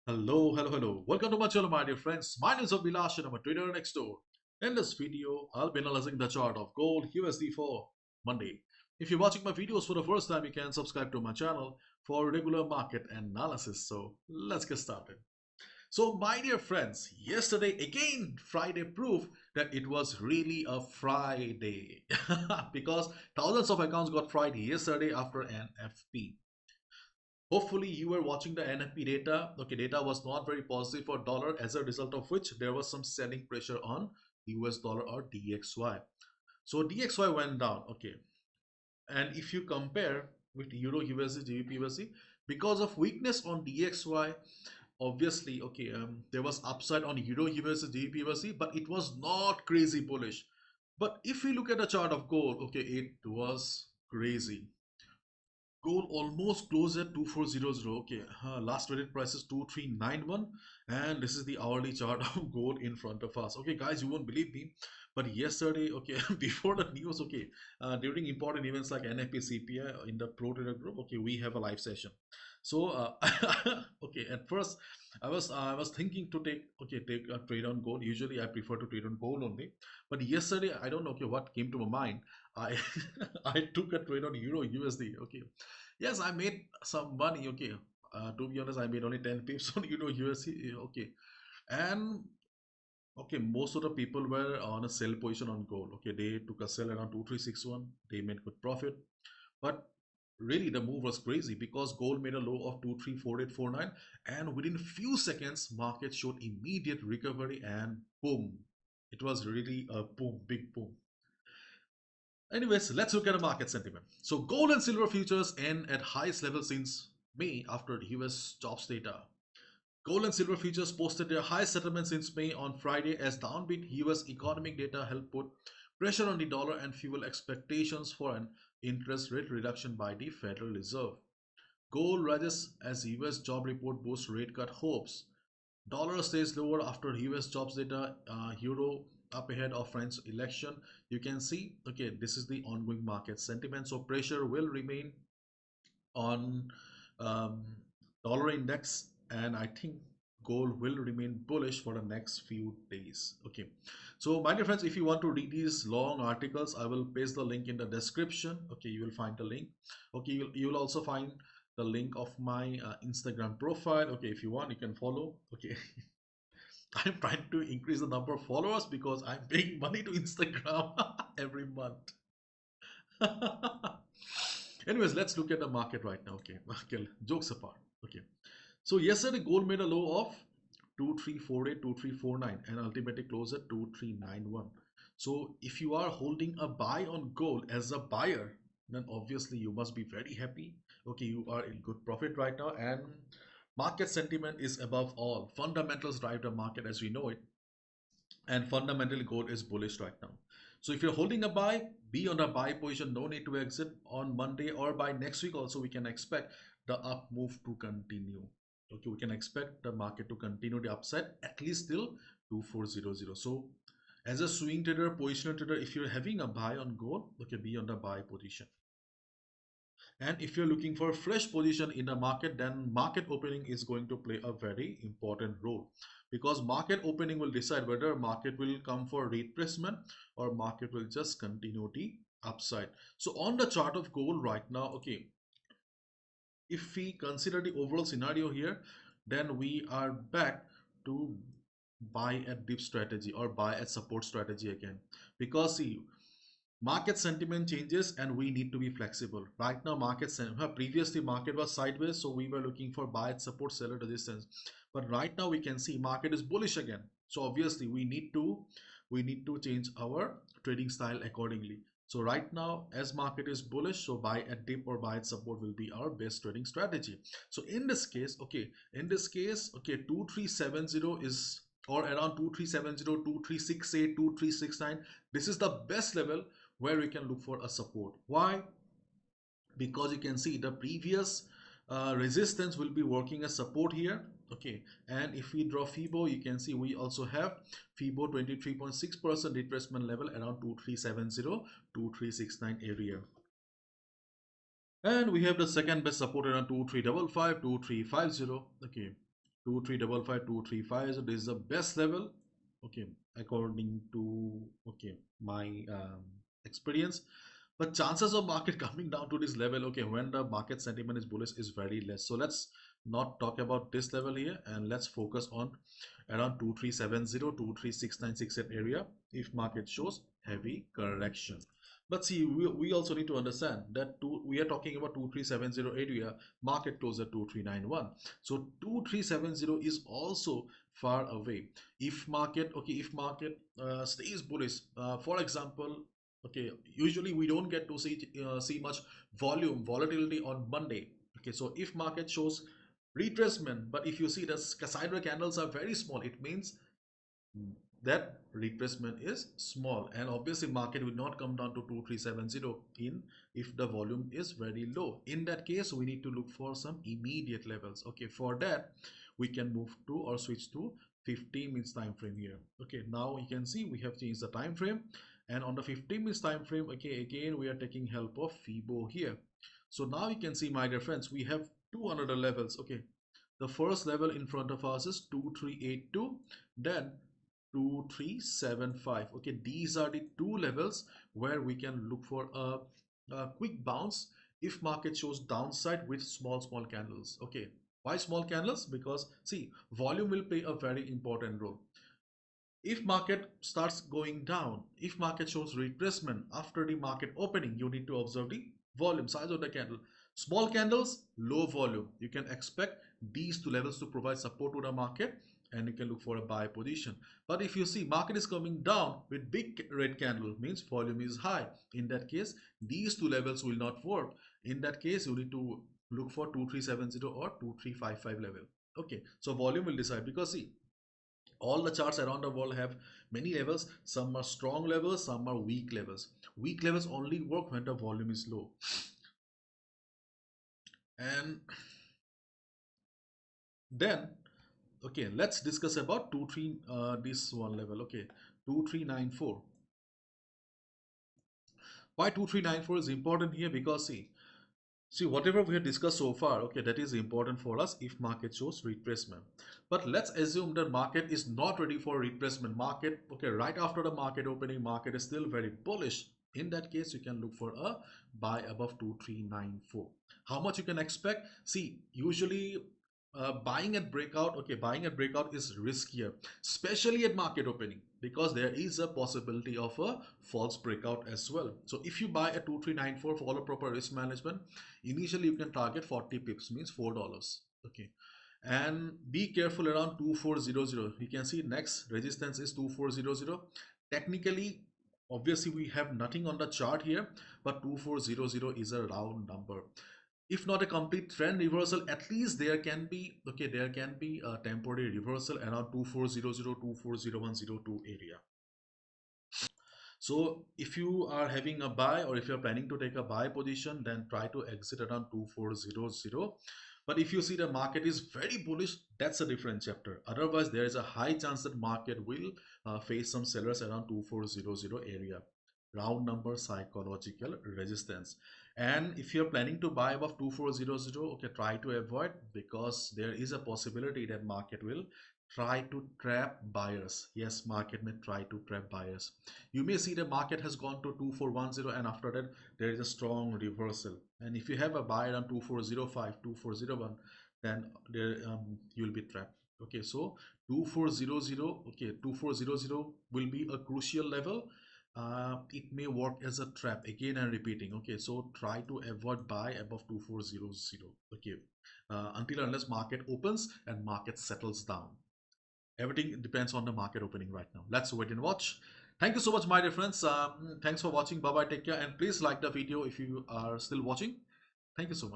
Hello. Welcome to my channel, my dear friends. My name is Abhilash and I'm a trader next door. In this video, I'll be analyzing the chart of gold USD for Monday. If you're watching my videos for the first time, you can subscribe to my channel for regular market analysis. So let's get started. So, my dear friends, yesterday again, Friday proved that it was really a Friday because thousands of accounts got fried yesterday after NFP. Hopefully you were watching the NFP data. Okay, data was not very positive for dollar, as a result of which there was some selling pressure on US dollar or DXY. So DXY went down. Okay, and if you compare with Euro USD, GBP USD, because of weakness on DXY, obviously, okay, there was upside on Euro USD, GBP USD, but it was not crazy bullish. But if we look at the chart of gold, okay, it was crazy. Gold almost closed at 2400. Okay, last traded price is 2391, and this is the hourly chart of gold in front of us. Okay, guys, you won't believe me, but yesterday, okay, before the news, okay, during important events like NFP CPI in the Pro Trader group, okay, we have a live session. So, okay, at first, I was thinking to take a trade on gold. Usually, I prefer to trade on gold only, but yesterday, I don't know, okay, what came to my mind. I I took a trade on Euro USD. Okay, yes, I made some money. Okay, to be honest, I made only 10 pips on Euro USD. Okay, and okay, most of the people were on a sell position on gold. Okay, they took a sell around 2361. They made good profit, but really the move was crazy because gold made a low of 234849, and within few seconds, market showed immediate recovery, and boom, it was really a boom, big boom. Anyways, let's look at the market sentiment. So gold and silver futures end at highest level since May after US jobs data. Gold and silver futures posted their highest settlement since May on Friday as downbeat US economic data helped put pressure on the dollar and fuel expectations for an interest rate reduction by the Federal Reserve. Gold rises as US job report boosts rate cut hopes. Dollar stays lower after US jobs data, euro up ahead of French election. You can see, okay, this is the ongoing market sentiment. So pressure will remain on um, dollar index, and I think gold will remain bullish for the next few days. Okay, so my dear friends, if you want to read these long articles, I will paste the link in the description. Okay, you will find the link. Okay, you'll also find the link of my Instagram profile. Okay, if you want, you can follow. Okay, I'm trying to increase the number of followers because I'm paying money to Instagram every month. Anyways, let's look at the market right now. Okay, okay, jokes apart. Okay, so yesterday gold made a low of 2348, 2349, and ultimately closed at 2391. So if you are holding a buy on gold as a buyer, then obviously you must be very happy. Okay, you are in good profit right now, and market sentiment is above all. Fundamentals drive the market as we know it, and fundamentally gold is bullish right now. So if you're holding a buy, be on a buy position. No need to exit on Monday, or by next week also we can expect the up move to continue. Okay, we can expect the market to continue the upside at least till 2400. So as a swing trader, positional trader, if you're having a buy on gold, okay, be on the buy position. And if you're looking for a fresh position in the market, then market opening is going to play a very important role, because market opening will decide whether market will come for retracement or market will just continue the upside. So on the chart of gold right now, okay, if we consider the overall scenario here, then we are back to buy at dip strategy or buy at support strategy again, because see, market sentiment changes and we need to be flexible. Right now previously market was sideways, so we were looking for buy at support, seller resistance, but right now we can see market is bullish again. So obviously we need to change our trading style accordingly. So right now, as market is bullish, so buy at dip or buy at support will be our best trading strategy. So in this case, okay, 2370 is, or around 2370, 2368, 2369, this is the best level where we can look for a support. Why? Because you can see the previous resistance will be working as support here. Okay, and if we draw FIBO, you can see we also have FIBO 23.6% retracement level around 2370, 2369 area. And we have the second best support around 2355, 2350. Okay, 2355, 235. So this is the best level, okay, according to my experience. But chances of market coming down to this level, okay, when the market sentiment is bullish, is very less. So let's not talk about this level here, and let's focus on around 2370, 236968 area if market shows heavy correction. But see, we also need to understand that we are talking about 2370 area, market close at 2391. So 2370 is also far away. If market, stays bullish, for example, okay, usually we don't get to see much volatility on Monday. Okay, so if market shows retracement, but if you see the sideways candles are very small, it means that retracement is small, and obviously market will not come down to 2370 in if the volume is very low. In that case, we need to look for some immediate levels. Okay, for that we can move to or switch to 15 minutes time frame here. Okay, now you can see we have changed the time frame, and on the 15 minutes time frame, okay, again we are taking help of FIBO here. So now you can see, my dear friends, we have two another levels. Okay, the first level in front of us is 2382, then 2375. Okay, these are the two levels where we can look for a quick bounce if market shows downside with small candles. Okay, why small candles? Because see, volume will play a very important role. If market starts going down, if market shows retracement after the market opening, you need to observe the volume size of the candle. Small candles, low volume. You can expect these two levels to provide support to the market, and you can look for a buy position. But if you see market is coming down with big red candle, means volume is high. In that case, these two levels will not work. In that case, you need to look for 2370 or 2355 level. Okay, so volume will decide, because see, all the charts around the world have many levels. Some are strong levels, some are weak levels. Weak levels only work when the volume is low. And then, okay, let's discuss about 23 this one level. Okay, 2394. Why 2394 is important here? Because see, whatever we have discussed so far, okay, that is important for us if market shows retracement. But let's assume that market is not ready for retracement. Market, okay, right after the market opening, market is still very bullish. In that case, you can look for a buy above 2394. How much you can expect? See, usually buying at breakout, okay, buying at breakout is riskier, especially at market opening, because there is a possibility of a false breakout as well. So if you buy a 2394, follow proper risk management, initially you can target 40 pips, means $4. Okay, and be careful around 2400. You can see next resistance is 2400. Technically, obviously we have nothing on the chart here, but 2400 is a round number. If not a complete trend reversal, at least there can be, okay, there can be a temporary reversal around 2400, 240102 area. So if you are having a buy, or if you're planning to take a buy position, then try to exit around 2400. But if you see the market is very bullish, that's a different chapter. Otherwise, there is a high chance that market will face some sellers around 2400 area. Round number psychological resistance. And if you're planning to buy above 2400, okay, try to avoid, because there is a possibility that market will try to trap buyers. Yes, market may try to trap buyers. You may see the market has gone to 2410, and after that there is a strong reversal. And if you have a buy on 2405, 2401, then there you will be trapped. Okay, so 2400, okay, 2400 will be a crucial level. It may work as a trap. Again, I'm repeating. Okay, so try to avoid buy above 2400. Okay, until unless market opens and market settles down. Everything depends on the market opening right now. Let's wait and watch. Thank you so much, my dear friends. Thanks for watching. Bye bye, take care, and please like the video if you are still watching. Thank you so much.